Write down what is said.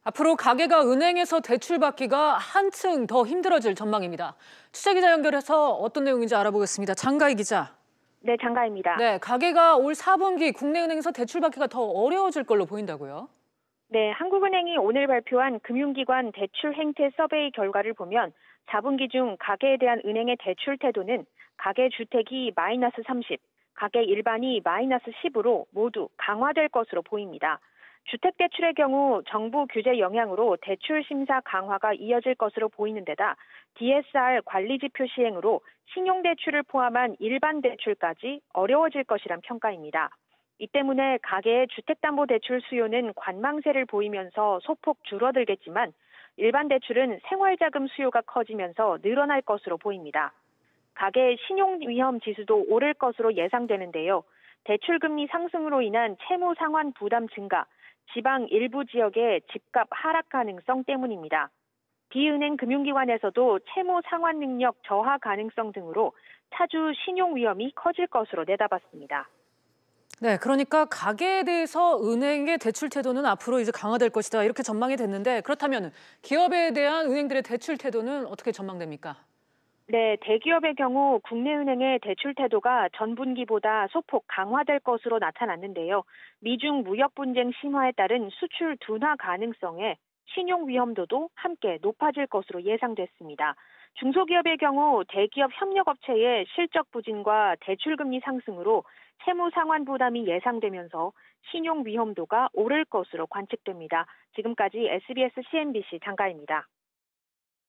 앞으로 가계가 은행에서 대출받기가 한층 더 힘들어질 전망입니다. 취재기자 연결해서 어떤 내용인지 알아보겠습니다. 장가희 기자. 네, 장가희입니다. 네, 가계가 올 4분기 국내은행에서 대출받기가 더 어려워질 걸로 보인다고요? 네, 한국은행이 오늘 발표한 금융기관 대출 행태 서베이 결과를 보면 4분기 중 가계에 대한 은행의 대출 태도는 가계 주택이 마이너스 30, 가계 일반이 마이너스 10으로 모두 강화될 것으로 보입니다. 주택대출의 경우 정부 규제 영향으로 대출 심사 강화가 이어질 것으로 보이는 데다 DSR 관리지표 시행으로 신용대출을 포함한 일반 대출까지 어려워질 것이란 평가입니다. 이 때문에 가계의 주택담보대출 수요는 관망세를 보이면서 소폭 줄어들겠지만 일반 대출은 생활자금 수요가 커지면서 늘어날 것으로 보입니다. 가계의 신용위험 지수도 오를 것으로 예상되는데요. 대출금리 상승으로 인한 채무 상환 부담 증가, 지방 일부 지역의 집값 하락 가능성 때문입니다. 비은행 금융기관에서도 채무 상환 능력 저하 가능성 등으로 차주 신용 위험이 커질 것으로 내다봤습니다. 네, 그러니까 가계에 대해서 은행의 대출 태도는 앞으로 이제 강화될 것이다 이렇게 전망이 됐는데 그렇다면 기업에 대한 은행들의 대출 태도는 어떻게 전망됩니까? 네, 대기업의 경우 국내은행의 대출 태도가 전분기보다 소폭 강화될 것으로 나타났는데요. 미중 무역 분쟁 심화에 따른 수출 둔화 가능성에 신용 위험도도 함께 높아질 것으로 예상됐습니다. 중소기업의 경우 대기업 협력업체의 실적 부진과 대출금리 상승으로 채무 상환 부담이 예상되면서 신용 위험도가 오를 것으로 관측됩니다. 지금까지 SBS CNBC 장가희입니다.